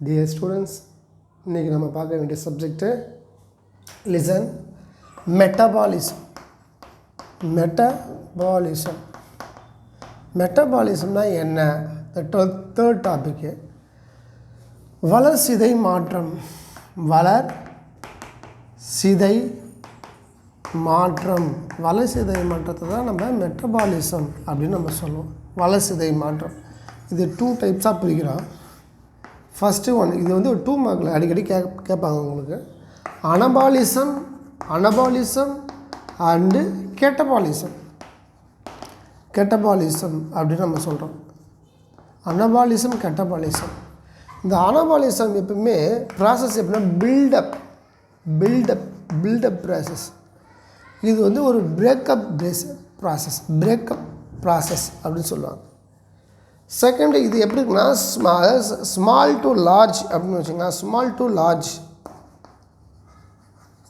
Dear students, இன்னைக்கு நம்ம பார்க்க வேண்டிய சப்ஜெக்ட் லிசன் மெட்டபாலிசம். மெட்டபாலிசம்னா என்ன? தேர்ட் டாபிக் வளர்சிதை மாற்றம். வளர்சிதை மாற்றத்தை தான் நம்ம மெட்டபாலிசம் அப்படின்னு நம்ம சொல்லுவோம். வளர்சிதை மாற்றம் இது 2 டைப்ஸாக பிரிக்கிறோம். ஃபஸ்ட்டு ஒன், இது வந்து ஒரு 2 மார்க்கில் அடிக்கடி கேட்பாங்க உங்களுக்கு. அனபாலிசம் அண்டு கெட்டபாலிசம் அப்படின்னு நம்ம சொல்கிறோம். Anabolism, catabolism. இந்த அனபாலிசம் எப்பவுமே ப்ராசஸ் எப்படின்னா பில்டப் ப்ராசஸ். இது வந்து ஒரு பிரேக்கப் ப்ராசஸ் அப்படின்னு சொல்லுவாங்க. செகண்ட், இது எப்படி இருக்குன்னா ஸ்மால் டு லார்ஜ் அப்படின்னு வச்சுங்களா. ஸ்மால் டு லார்ஜ்,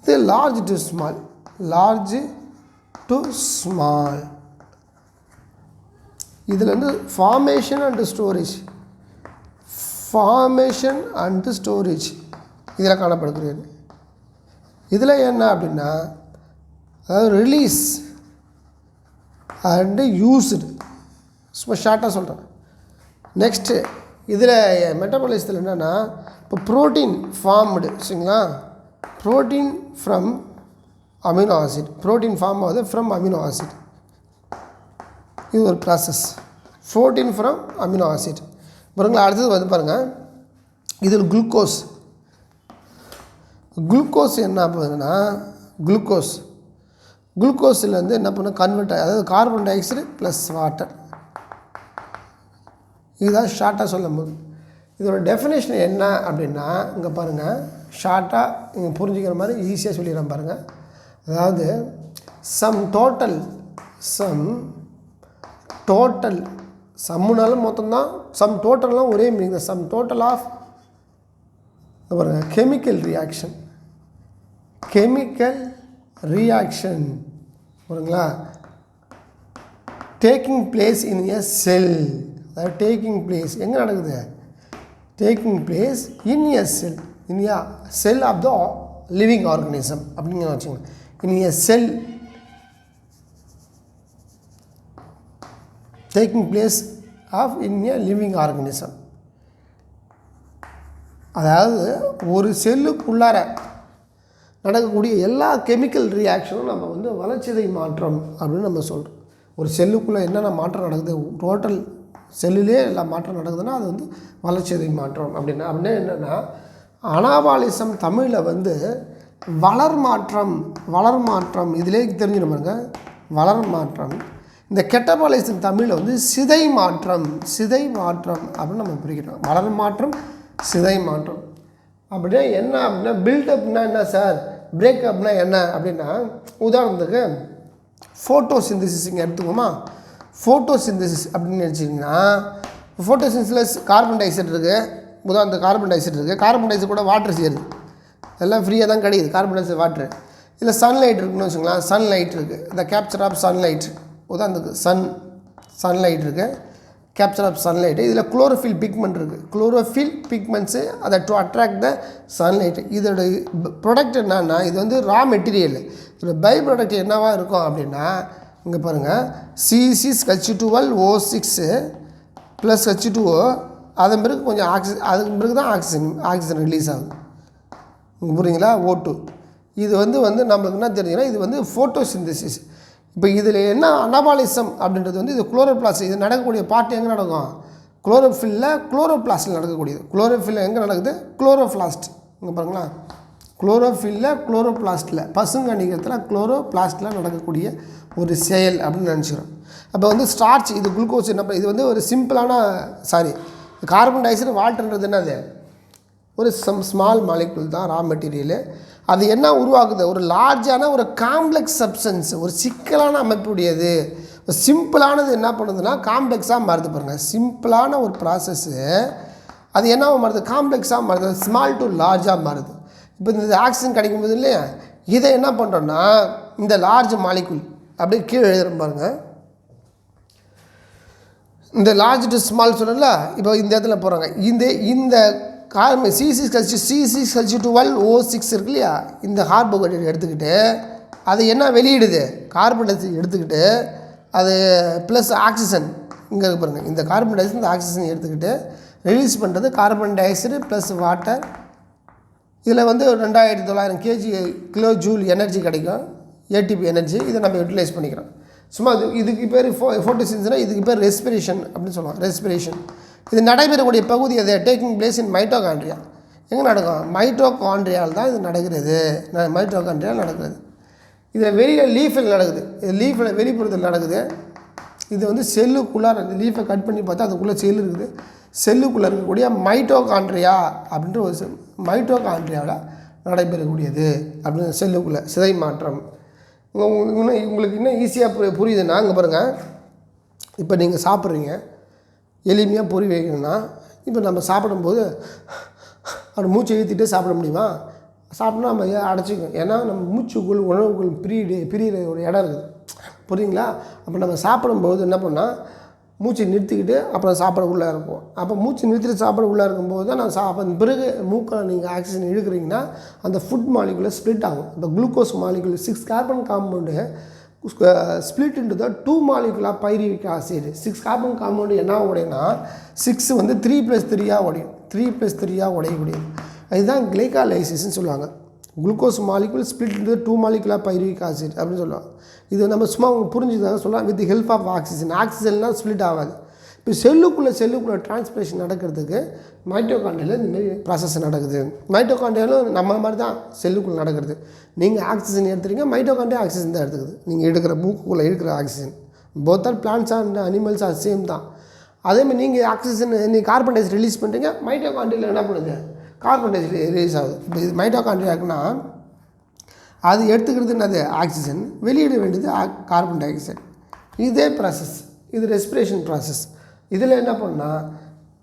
இது லார்ஜ் டு ஸ்மால். இதில் வந்து ஃபார்மேஷன் அண்டு ஸ்டோரேஜ் இதில் காணப்படுகிறது. இதில் என்ன அப்படின்னா அதாவது ரிலீஸ் அண்டு யூஸ்டு. சும்மா ஷார்ட்டாக சொல்கிறேன். நெக்ஸ்ட்டு இதில் மெட்டபாலிசத்தில் என்னென்னா இப்போ ப்ரோட்டீன் ஃபார்ம்டு சரிங்களா. Protein from amino acid, protein form ஆகுது ஃப்ரம் அமினோ ஆசிட். இது ஒரு process. Protein from amino acid. பாருங்களா, அடுத்தது வந்து பாருங்கள், இதில் குளுக்கோஸ் என்ன பண்ணுதுன்னா குளுக்கோஸில் வந்து என்ன பண்ண கன்வெர்ட் ஆகி, அதாவது carbon di oxide plus water. இதுதான் ஷார்ட்டாக சொல்லும் போது. இதோட டெஃபினேஷன் என்ன அப்படின்னா இங்கே பாருங்கள், ஷார்ட்டாக இங்கே புரிஞ்சுக்கிற மாதிரி ஈஸியாக சொல்லிடுறேன் பாருங்கள். அதாவது சம்முனாலும் மொத்தம்தான், டோட்டல்லாம் ஒரே மீனிங் தான். சம் டோட்டல் ஆஃப் பாருங்கள் கெமிக்கல் ரியாக்ஷன் பாருங்களா, taking place in a cell. அதாவது டேக்கிங் பிளேஸ் எங்கே நடக்குது? Taking place in a cell of the living organism அப்படிங்கிற வச்சுக்கோங்க. In a cell taking place of in a living organism. அதாவது ஒரு செல்லுக்குள்ளார நடக்கக்கூடிய எல்லா கெமிக்கல் ரியாக்ஷனும் நம்ம வந்து வளர்சிதை மாற்றம் அப்படின்னு நம்ம சொல்கிறோம். ஒரு செல்லுக்குள்ளே என்னென்ன மாற்றம் நடக்குது, டோட்டல் செல்லுலே எல்லா மாற்றம் நடக்குதுன்னா அது வந்து வளர்சிதை மாற்றம் அப்படின்னா என்னென்னா அனாபாலிசம் தமிழில் வந்து வளர்மாற்றம் இதிலே தெரிஞ்சிடும் பாருங்க, வளர்மாற்றம். இந்த கெட்டபாலிசம் தமிழில் வந்து சிதை மாற்றம் அப்படின்னு நம்ம பிரிக்கிறோம். வளர்மாற்றம், சிதை மாற்றம் அப்படின்னா என்ன அப்படின்னா பில்டப்னா என்ன சார், பிரேக்கப்னா என்ன அப்படின்னா உதாரணத்துக்கு ஃபோட்டோசிந்தசிஸ் இங்கே எடுத்துக்கோமா. ஃபோட்டோசிந்தசிஸ் அப்படின்னு நினச்சிங்கன்னா ஃபோட்டோசிந்தசிஸில் கார்பன் டை ஆக்சைடு இருக்குது. உதாரணத்துக்கு கார்பன் டை ஆக்சைடு இருக்குது, கார்பன் டை ஆக்சைடு கூட வாட்டர் சேருது, எல்லாம் ஃப்ரீயாக தான் கிடைக்குது கார்பன் டை ஆக்சைடு வாட்ரு. இல்லை சன்லைட் இருக்குன்னு வச்சுக்கலாம், சன்லைட் இருக்குது, இந்த கேப்சர் ஆஃப் சன்லைட். உதாரணத்துக்கு சன்லைட் இருக்குது, கேப்சர் ஆஃப் சன்லைட்டு. இதில் குளோரோஃபில் பிக்மெண்ட் இருக்குது, குளோரோஃபில் பிக்மெண்ட்ஸு அதை டு அட்ராக்ட் த சன்லைட். இதோட ப்ராடக்ட் என்னன்னா இது வந்து ரா மெட்டீரியல். இதோட பை ப்ராடக்ட் என்னவாக இருக்கும் அப்படின்னா இங்கே பாருங்கள், C6H12O6 ப்ளஸ் H2O. அதன் பிறகு கொஞ்சம் அதுக்கு பிறகு தான் ஆக்சிஜன் ரிலீஸ் ஆகுது. இங்கே புரியுங்களா, O2. இது வந்து நம்மளுக்கு என்ன தெரிஞ்சுன்னா இது வந்து ஃபோட்டோசிந்தசிஸ். இப்போ இதில் என்ன அனபாலிசம் அப்படின்றது வந்து இது குளோரோபிளாஸ்ட். இது நடக்கக்கூடிய பார்ட் எங்கே நடக்கும்? குளோரோபிளாஸ்டில் நடக்கக்கூடியது. குளோரோஃபில் எங்கே நடக்குது? குளோரோபிளாஸ்ட். இங்கே பாருங்களா, குளோரோபிளாஸ்டில் பசுங்கணிகத்தில் குளோரோபிளாஸ்டில் நடக்கக்கூடிய ஒரு செயல் அப்படின்னு நினச்சிக்கிறோம். அப்போ வந்து ஸ்டார்ச், இது குளுக்கோஸ் என்ன, இது வந்து ஒரு சிம்பிளான கார்பன் டை ஆக்சைடு வாட்டர்ன்றது என்னது ஒரு ஸ்மால் மாலிகுல் தான், ரா மெட்டீரியலு. அது என்ன உருவாக்குது? ஒரு லார்ஜான ஒரு காம்ப்ளெக்ஸ் சப்ஸ்டன்ஸ், ஒரு சிக்கலான அமைப்புடையது. சிம்பிளானது என்ன பண்ணுதுன்னா காம்ப்ளெக்ஸாக மாறுது பாருங்கள். சிம்பிளான ஒரு ப்ராசஸ்ஸு அது என்னவாக மாறுது? காம்ப்ளெக்ஸாக மாறுது, ஸ்மால் டு லார்ஜாக மாறுது. இப்போ இந்த ஆக்சிஜன் கிடைக்கும்போது இல்லையா, இதை என்ன பண்ணுறோன்னா இந்த லார்ஜ் மாலிகுல் அப்படியே கீழே எழுதுகிறோம் பாருங்கள். இந்த லார்ஜ் டு ஸ்மால் சொன்னல, இப்போ இந்த இடத்துல போகிறாங்க. இந்த C6H12O6 இருக்கு இல்லையா, இந்த கார்போஹைட்ரேட் எடுத்துக்கிட்டு அது என்ன வெளியிடுது, கார்பன் டை ஆக்சைடு எடுத்துக்கிட்டு அது ப்ளஸ் ஆக்சிஜன் இங்கே இருக்கு பாருங்கள், இந்த கார்பன் டை ஆக்சைடு இந்த ஆக்சிஜன் எடுத்துக்கிட்டு ரிலீஸ் பண்ணுறது carbon di oxide plus water. இதில் வந்து 2900 கிலோ ஜூல் எனர்ஜி கிடைக்கும், ஏடிபி எனர்ஜி. இதை நம்ம யூட்டிலைஸ் பண்ணிக்கிறோம். சும்மா இதுக்கு பேர் ஃபோட்டோசிந்தசிஸ்னா இதுக்கு பேர் ரெஸ்பிரேஷன் அப்படின்னு சொல்லுவாங்க. ரெஸ்பிரேஷன் இது நடைபெறக்கூடிய பகுதி அது டேக்கிங் பிளேஸ் இன் மைட்டோகாண்ட்ரியா. எங்கே நடக்கும்? மைட்டோகாண்ட்ரியால் தான் இது நடக்கிறது. மைட்டோகாண்ட்ரியால் நடக்குது. இதில் வெளியில் லீஃபில் நடக்குது, இது லீஃபில் வெளிப்புறத்தில் நடக்குது. இது வந்து செல்லுக்குள்ளார இந்த லீஃபை கட் பண்ணி பார்த்தா அதுக்குள்ளே செல் இருக்குது. செல்லுக்குள்ளே இருக்கக்கூடிய மைட்டோகாண்ட்ரியா அப்படின்ற ஒரு மைட்டோகாண்ட்ரியாவில் நடைபெறக்கூடியது அப்படின்னு செல்லுக்குள்ளே சிதை மாற்றம். உங்களுக்கு இன்னும் ஈஸியாக புரியுதுன்னா இங்கே பாருங்கள், இப்போ நீங்கள் சாப்பிட்றீங்க, எளிமையாக பொறி வைக்கணும்னா இப்போ நம்ம சாப்பிடும்போது அப்படி மூச்சை இழுத்திட்டு சாப்பிட முடியுமா? சாப்பிட்னா நம்ம அடைச்சிக்கும். ஏன்னா நம்ம மூச்சுக்குள் உணவுக்குள் பிரியிற ஒரு இடம் இருக்குது, புரியுங்களா? அப்போ நம்ம சாப்பிடும்போது என்ன பண்ணால் மூச்சை நிறுத்திக்கிட்டு அப்புறம் சாப்பிட உள்ளே இருக்கும். அப்போ மூச்சு நிறுத்திட்டு சாப்பிட உள்ளே இருக்கும்போது தான் நான் பிறகு மூக்கை நீங்கள் ஆக்சிஜன் இழுக்கிறீங்கன்னா அந்த ஃபுட் மாலிகுலை ஸ்ப்ளிட் ஆகும். இந்த glucose molecule 6 carbon compound split into the 2 மாலிகுலாக பைரிவிக் ஆசிட். 6 கார்பன் காம்பவுண்டு என்ன உடையனா 6 வந்து 3+3 உடையும், 3+3 உடையக்கூடியது. அதுதான் கிளைகாலைசிஸ்ன்னு சொல்லுவாங்க. குளுக்கோஸ் மாலிகுல் ஸ்ப்ளிட் இன்டு 2 மாலிகுலாக பைரிவிக் ஆசிட் அப்படின்னு சொல்லுவாங்க. இது நம்ம சும்மா புரிஞ்சுதாக சொல்லலாம். With help of oxygen. ஆக்சிஜன்லாம் ஸ்ப்ளிட் ஆகாது. இப்போ செல்லுக்குள்ளே டிரான்ஸ்பிரேஷன் நடக்கிறதுக்கு மைட்டோகாண்ட்ரியாவில் இந்தமாரி ப்ராசஸ் நடக்குது. மைட்டோகாண்ட்ரியாலும் நம்ம மாதிரி தான் செல்லுக்குள்ளே நடக்கிறது. நீங்கள் ஆக்சிஜன் எடுத்துறீங்க, மைட்டோகாண்ட்ரியா ஆக்சிஜன் தான் எடுத்துக்குது. நீங்கள் எடுக்கிற மூக்குக்குள்ளே எடுக்கிற oxygen both are plants and animals R same தான். அதேமாதிரி நீங்கள் ஆக்சிஜன் நீங்கள் கார்பன் டை ஆக்சைடு ரிலீஸ் பண்ணுறீங்க, மைட்டோகாண்ட்ரியாவில் என்ன பண்ணுது, கார்பன் டை ஆக்சைடு ரிலீஸ் ஆகுது. இப்போ இது மைட்டோகாண்ட்ரியாக்குன்னா அது எடுத்துக்கிறது என்னது, ஆக்சிஜன், வெளியிட வேண்டியது கார்பன் டை ஆக்சைடு. இதே ப்ராசஸ், இது ரெஸ்பிரேஷன் ப்ராசஸ். இதில் என்ன பண்ணால்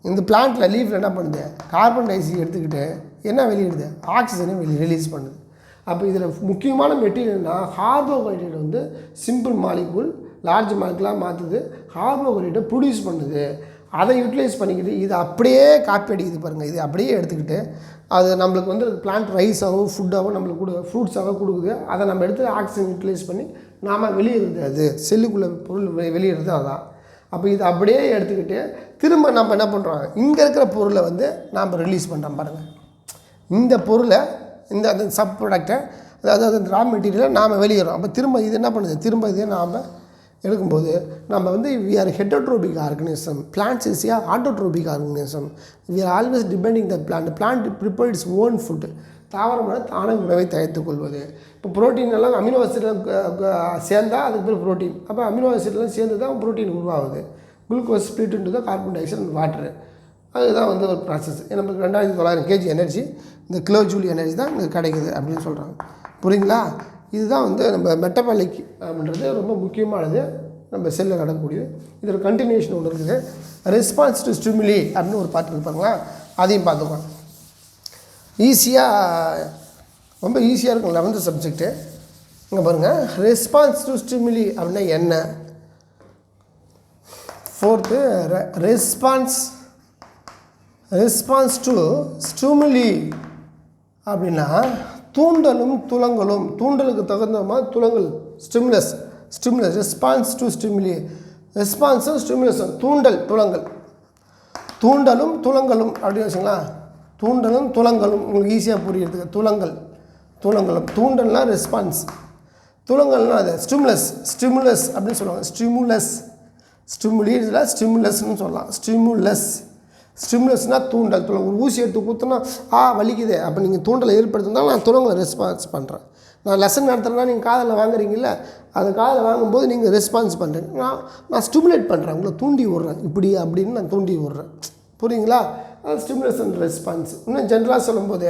இந்த பிளான்ட்டில் லீஃபில் என்ன பண்ணுது, கார்பன் டை ஆக்சைடு எடுத்துக்கிட்டு என்ன வெளியிடுது, ஆக்சிஜனை ரிலீஸ் பண்ணுது. அப்போ இதில் முக்கியமான மெட்டீரியல்னா கார்போஹைட்ரேட் வந்து சிம்பிள் மாலிகுல் லார்ஜ் மாலிகுலாக மாற்றுது, கார்போஹைட்ரேட்டை ப்ரொடியூஸ் பண்ணுது. அதை யூட்டிலைஸ் பண்ணிக்கிட்டு இது அப்படியே காப்பி அடிக்குது பாருங்கள். இது அப்படியே எடுத்துக்கிட்டு அது நம்மளுக்கு வந்து பிளான்ட் ரைஸாகவும் ஃபுட்டாகவும் நம்மளுக்கு ஃப்ரூட்ஸாகவும் கொடுக்குது. அதை நம்ம எடுத்து ஆக்சிஜன் யூட்டிலைஸ் பண்ணி நாம் வெளியிடுறது, அது செல்லுக்குள்ளே பொருள் வெளியிடுறது அதான். அப்போ இது அப்படியே எடுத்துக்கிட்டு திரும்ப நம்ம என்ன பண்ணுறோம், இங்கே இருக்கிற பொருளை வந்து நாம் ரிலீஸ் பண்ணுறோம் பாருங்கள். இந்த பொருளை இந்த அந்த சப் ப்ராடக்டை அதாவது அந்த ரா மெட்டீரியலை நாம் வெளியிடுறோம். அப்போ திரும்ப இது என்ன பண்ணுது, திரும்ப இதே நாம் எடுக்கும்போது நம்ம வந்து we are heterotrophic organism. Plants is a autotrophic organism. We are always depending the plant prepare its own food. தாவரமான தானே உணவை தயாரித்துக் கொள்வது. இப்போ ப்ரோட்டீன் எல்லாம் அமினோ ஆசிட்லாம் சேர்ந்தால் அதுக்கு பேர் ப்ரோட்டீன். அப்போ அமினோ ஆசிட்லாம் சேர்ந்து தான் ப்ரோட்டீன் உருவாகுது. குளுக்கோஸ் ஸ்ப்ளிட் இன்டு தான் கார்பன் டை ஆக்சைடு வாட்டர். அதுதான் வந்து ஒரு ப்ராசஸ். நமக்கு 2900 kg எனர்ஜி, இந்த கிலோ ஜூல் எனர்ஜி தான் இங்கே கிடைக்குது அப்படின்னு சொல்கிறாங்க. புரியுங்களா? இதுதான் வந்து நம்ம மெட்டபாலிக் அப்படின்றது ரொம்ப முக்கியமானது, நம்ம செல்லில் நடக்கக்கூடியது. இதோட கண்டினியூஷன் ஒன்று இருக்குது. ரெஸ்பான்ஸ் டு ஸ்டிமுலி அப்படின்னு ஒரு பார்த்து இருப்பாங்களா, அதையும் பார்த்துக்கோங்க. ஈஸியாக ரொம்ப ஈஸியாக இருக்கும் 11th சப்ஜெக்ட்டு. இங்கே பாருங்கள், ரெஸ்பான்ஸ் டு ஸ்டிமுலி அப்படின்னா என்ன. 4th ரெஸ்பான்ஸ் டு ஸ்டிமுலி அப்படின்னா தூண்டலும் துலங்கலும். தூண்டலுக்கு தகுந்த மாதிரி துலங்கல், ஸ்டிமுலஸ். Response to stimuli. ரெஸ்பான்ஸும் ஸ்டிமுலஸும், தூண்டல் துலங்கல். தூண்டலும் துலங்கலும் அப்படின்னு வச்சுங்களா. தூண்டலும் துலங்கலும் உங்களுக்கு ஈஸியாக புரியுறதுக்கு. துலங்கலும். தூண்டல்னால் ரெஸ்பான்ஸ், துலங்கல்னால் அது ஸ்டிமுலஸ் அப்படின்னு சொல்லுவாங்க. ஸ்டிமுலி இதில் ஸ்டிமுலஸ்ன்னு சொல்லலாம். ஸ்டிமுலஸ்னால் தூண்டல். ஒரு ஊசி எடுத்து குத்துனா வலிக்குது, அப்போ நீங்கள் தூண்டலை ஏற்படுத்தினா நான் துலங்கலை ரெஸ்பான்ஸ் பண்ணுறேன். நான் லெசன் நடத்துகிறேன்னா நீங்கள் காதில் வாங்குறீங்கல்ல, அது காதில் வாங்கும்போது நீங்கள் ரெஸ்பான்ஸ் பண்ணுறீங்க. நான் ஸ்டிமுலேட் பண்ணுறேன், உங்களை தூண்டி விட்றேன், இப்படி அப்படின்னு நான் தூண்டி விட்றேன். புரியுங்களா? அது ஸ்டிமுலேஸ் அண்ட் ரெஸ்பான்ஸ். இன்னும் ஜென்ரலாக சொல்லும்போது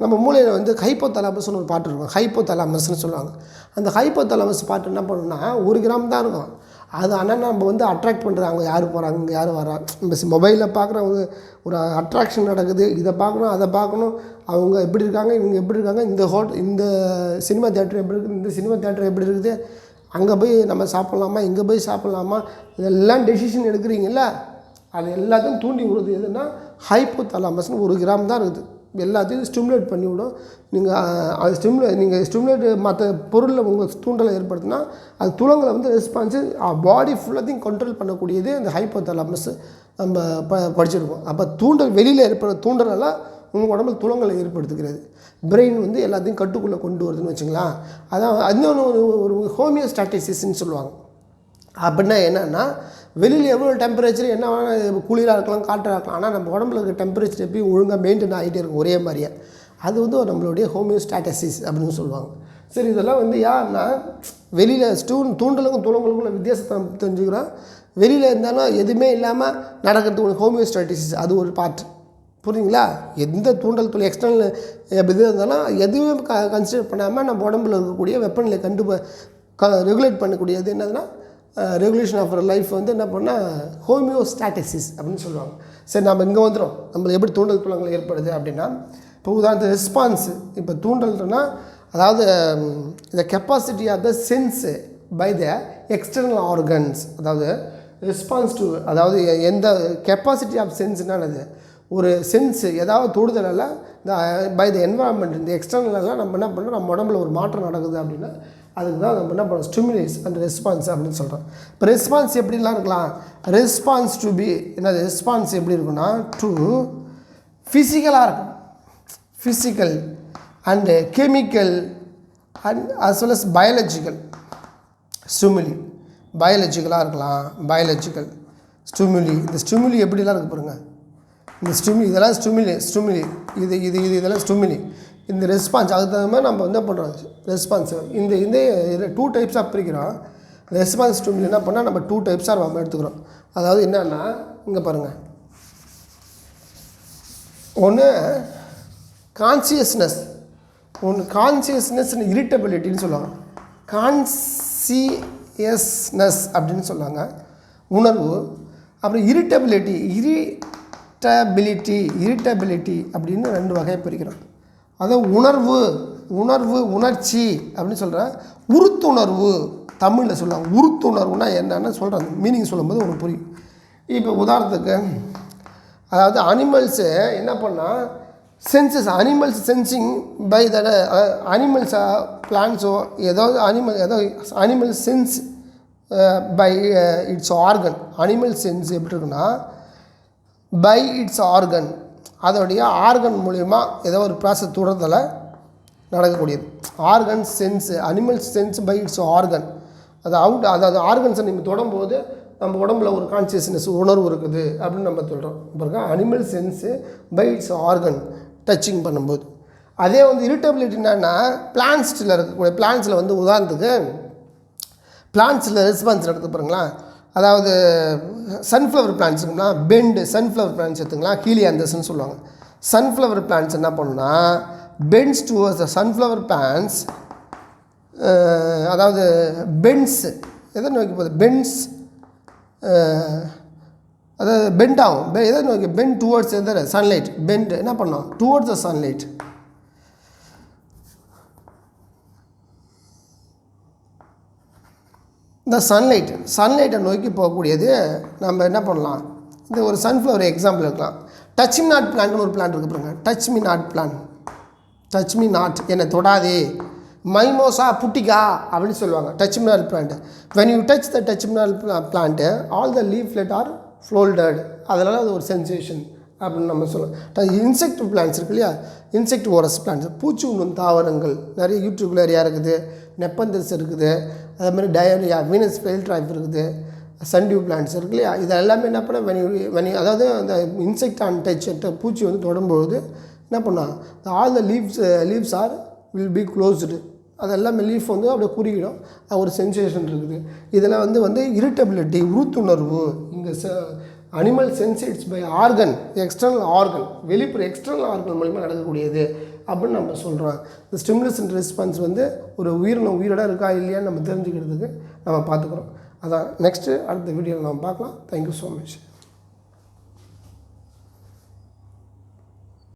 நம்ம மூளையில் வந்து ஹைப்போதலாமஸ்னு ஒரு பாட்டு இருக்கும். ஹைப்போதலாமஸ்ன்னு சொல்லுவாங்க. அந்த ஹைப்போதலாமஸ் பாட்டு என்ன பண்ணணும்னா 1 கிராம் தான் இருக்கும். அது ஆனால் நம்ம வந்து அட்ராக்ட் பண்ணுறது, அவங்க யார் போகிறாங்க, இங்கே யார் வராங்க. நம்ம மொபைலில் பார்க்குற ஒரு அட்ராக்ஷன் நடக்குது. இதை பார்க்கணும், அதை பார்க்கணும், அவங்க எப்படி இருக்காங்க, இவங்க எப்படி இருக்காங்க, இந்த சினிமா தேட்டர் எப்படி இருக்குது, இந்த சினிமா தேட்டர் எப்படி இருக்குது, அங்கே போய் நம்ம சாப்பிட்லாமா, இங்கே போய் சாப்பிட்லாமா, இதெல்லாம் டெசிஷன் எடுக்கிறீங்கள. அது எல்லாத்தையும் தூண்டி விடுறது எதுன்னா ஹைப்போதாலமஸ்னு ஒரு கிராம் தான் இருக்குது. எல்லாத்தையும் ஸ்டிமுலேட் பண்ணி விடும். நீங்கள் ஸ்டிமுலேட் மற்ற பொருளில் உங்கள் தூண்டலை ஏற்படுத்தினா அது துளங்களை வந்து ரெஸ்பான்ஸு பாடி ஃபுல்லாத்தையும் கண்ட்ரோல் பண்ணக்கூடியது அந்த ஹைப்போதாலமஸ். நம்ம படிச்சிருக்கோம். அப்போ தூண்டல் வெளியில் ஏற்படுற தூண்டலெல்லாம் உங்கள் உடம்புல துளங்களை ஏற்படுத்துகிறது. பிரெயின் வந்து எல்லாத்தையும் கட்டுக்குள்ளே கொண்டு வருதுன்னு வச்சுங்களேன். அதான் இன்னொன்று ஒரு ஹோமியோஸ்டாட்டிசிஸ்ன்னு சொல்லுவாங்க. அப்படின்னா என்னென்னா வெளியில் எவ்வளோ டெம்பரேச்சர் என்ன வேணால் குளிராக இருக்கலாம், காற்றாக இருக்கலாம், ஆனால் நம்ம உடம்புல இருக்க டெம்பரேச்சர் எப்பயும் ஒழுங்காக மெயின்டைன் ஆகிட்டே இருக்கும் ஒரே மாதிரியே. அது வந்து நம்மளுடைய ஹோமியோஸ்டாட்டிசிஸ் அப்படின்னு சொல்லுவாங்க. சரி, இதெல்லாம் வந்து யாருன்னா வெளியில் தூண்டலுக்கும் துளங்களுக்குள்ள வித்தியாசத்தை தெரிஞ்சுக்கிறோம். வெளியில் இருந்தாலும் எதுவுமே இல்லாமல் நடக்கிறதுக்கு ஒரு ஹோமியோஸ்டாட்டிசிஸ் அது ஒரு பார்ட். புரியுங்களா? எந்த தூண்டல் துளி எக்ஸ்டர்னல் இது இருந்தாலும் எதுவுமே கன்சிடர் பண்ணாமல் நம்ம உடம்புல இருக்கக்கூடிய வெப்பநிலை ரெகுலேட் பண்ணக்கூடியது என்னதுன்னா ரெகுலேஷன் ஆஃப் லைஃப் வந்து என்ன பண்ணால் ஹோமியோஸ்டாட்டிசிஸ் அப்படின்னு சொல்லுவாங்க. சரி, நம்ம இங்கே வந்துடும். நம்மளுக்கு எப்படி தூண்டல் துளங்கள் ஏற்படுது அப்படின்னா, இப்போ உதாரணத்துக்கு ரெஸ்பான்ஸு. இப்போ தூண்டல்னா அதாவது இந்த capacity of the sense by the external organs. அதாவது ரெஸ்பான்ஸ் டு, அதாவது எந்த கெப்பாசிட்டி ஆஃப் சென்ஸ்னானது ஒரு சென்ஸு ஏதாவது தொடுதலால் இந்த பை த என்வரான்மெண்ட் இந்த எக்ஸ்டர்னலெல்லாம் நம்ம என்ன பண்ணுறோம், நம்ம உடம்புல ஒரு மாற்றம் நடக்குது அப்படின்னா அதுக்கு தான் நம்ம என்ன பண்ணுறோம், ஸ்டிமுலேஸ் அண்ட் ரெஸ்பான்ஸ் அப்படின்னு சொல்கிறோம். இப்போ ரெஸ்பான்ஸ் எப்படிலாம் இருக்கலாம்? ரெஸ்பான்ஸ் டு பி என்னது, ரெஸ்பான்ஸ் எப்படி இருக்குன்னா டு ஃபிசிக்கலாக இருக்கும், physical and chemical and as well as biological stimuli. பயாலஜிக்கலாக இருக்கலாம், பயாலஜிக்கல் ஸ்டிமுலி. இந்த ஸ்டிமுலி எப்படிலாம் இருக்குது பாருங்கள். இந்த ஸ்டிமுலி இதெல்லாம் ஸ்டிமுலி இதெல்லாம் ஸ்டிமுலி. இந்த ரெஸ்பான்ஸ் அதுக்கு தகுந்த மாதிரி நம்ம என்ன பண்ணுறோம், ரெஸ்பான்ஸு இந்த இதில் 2 டைப்ஸாக பிரிக்கிறோம். ரெஸ்பான்ஸ் ஸ்டிமுலி என்ன பண்ணால் நம்ம 2 டைப்ஸாக நம்ம எடுத்துக்கிறோம். அதாவது என்னென்னா இங்கே பாருங்கள், ஒன்று கான்சியஸ்னஸ், ஒன்று கான்சியஸ்னஸ் இரிட்டபிலிட்டின்னு சொல்லுவாங்க. கான்சியஸ்னஸ் அப்படின்னு சொல்லுவாங்க உணர்வு. அப்புறம் இரிட்டபிலிட்டி அப்படின்னு 2 வகையை பிரிக்கிறோம். அதாவது உணர்ச்சி அப்படின்னு சொல்கிறேன். உறுத்துணர்வு தமிழில் சொல்லுவாங்க. உறுத்துணர்வுனா என்னென்னு சொல்கிறாங்க, மீனிங் சொல்லும்போது உங்களுக்கு புரியும். இப்போ உதாரணத்துக்கு அதாவது அனிமல்ஸு என்ன பண்ணால் senses, animals sensing by the அனிமல்ஸா பிளான்ஸோ ஏதாவது animal sense by its organ. Animal sense எப்படி இருக்குன்னா பை இட்ஸ் ஆர்கன், அதோடைய ஆர்கன் மூலிமா ஏதோ ஒரு ப்ராசஸ் தூரத்தில் நடக்கக்கூடியது. Organ sense, animal sense by its organ. அதாவது ஆர்கன்ஸை நம்ம தொடும்போது நம்ம உடம்புல ஒரு கான்சியஸ்னஸ் உணர்வு இருக்குது அப்படின்னு நம்ம சொல்கிறோம். பாருங்க, animal sense by its organ touching பண்ணும்போது. அதே வந்து இரிட்டபிலிட்டி என்னன்னா பிளான்ஸில் இருக்கக்கூடிய பிளான்ஸில் வந்து உதாரணத்துக்கு பிளான்ஸில் ரெஸ்பான்ஸ் நடத்து பாருங்களேன். அதாவது சன்ஃப்ளவர் பிளான்ஸ் இருக்குன்னா பெண்டு, சன்ஃப்ளவர் பிளான்ஸ் எடுத்துங்களா ஹீலியாந்தஸ்ன்னு சொல்லுவாங்க. சன்ஃப்ளவர் பிளான்ஸ் என்ன பண்ணுன்னா bends towards the sunflower plants, அதாவது பெண்ட்ஸ் எதை நோக்கி போகுது, பெண்ட்ஸ் அதாவது பெண்ட் ஆகும். எதை நோக்கி பெண்ட் டுவர்ட்ஸ் எந்த சன்லைட், பெண்ட் என்ன பண்ணோம் டுவர்ட்ஸ் த சன்லைட். இந்த சன்லைட்டை நோக்கி போகக்கூடியது நம்ம என்ன பண்ணலாம், இந்த ஒரு சன்ஃப்ளவர் எக்ஸாம்பிள் இருக்கலாம். டச் மீ நாட் பிளான்ட்னு ஒரு பிளான்ட் இருக்குது பாருங்க. Touch me not plant, touch me not என்னை தொடாதே, மைமோசா புட்டிகா அப்படின்னு சொல்லுவாங்க. Touch me not plant. When you touch the touch me not plant all the leaflet are folded, அதனால் அது ஒரு சென்சேஷன் அப்படின்னு நம்ம சொல்லலாம். இன்செக்ட் பிளான்ட்ஸ் இருக்கு இல்லையா, இன்செக்ட் ஓரஸ் பிளான்ட்ஸ், பூச்சி உண்ணும் தாவரங்கள் நிறைய யூடியூப்ல நிறையா இருக்குது. நெப்பந்தஸ் இருக்குது, அதே மாதிரி டயோரியா, வீனஸ் ஃபெல்ட்ரைஃப் இருக்குது, சன்டியூ பிளான்ட்ஸ் இருக்கு இல்லையா. இது எல்லாமே என்ன பண்ண அதாவது அந்த இன்செக்ட் ஆன் டச் பூச்சி வந்து தொடும்போது என்ன பண்ணால் all the leaves are will be closed, அதெல்லாமே லீஃப் வந்து அப்படியே குறுகிடும். அது ஒரு சென்சேஷன் இருக்குது. இதில் வந்து இரிட்டபிலிட்டி உறுத்துணர்வு. இங்கே animal senses by organ, external organ, வெளிப்புற எக்ஸ்டர்னல் ஆர்கன் மூலிமா நடக்கக்கூடியது அப்படின்னு நம்ம சொல்கிறோம். இந்த ஸ்டிமுலஸ் அண்ட் ரெஸ்பான்ஸ் வந்து ஒரு உயிரோட இருக்கா இல்லையான்னு நம்ம தெரிஞ்சுக்கிறதுக்கு நம்ம பார்த்துக்குறோம். அதான் நெக்ஸ்ட்டு அடுத்த வீடியோவில் நம்ம பார்க்கலாம். Thank you so much.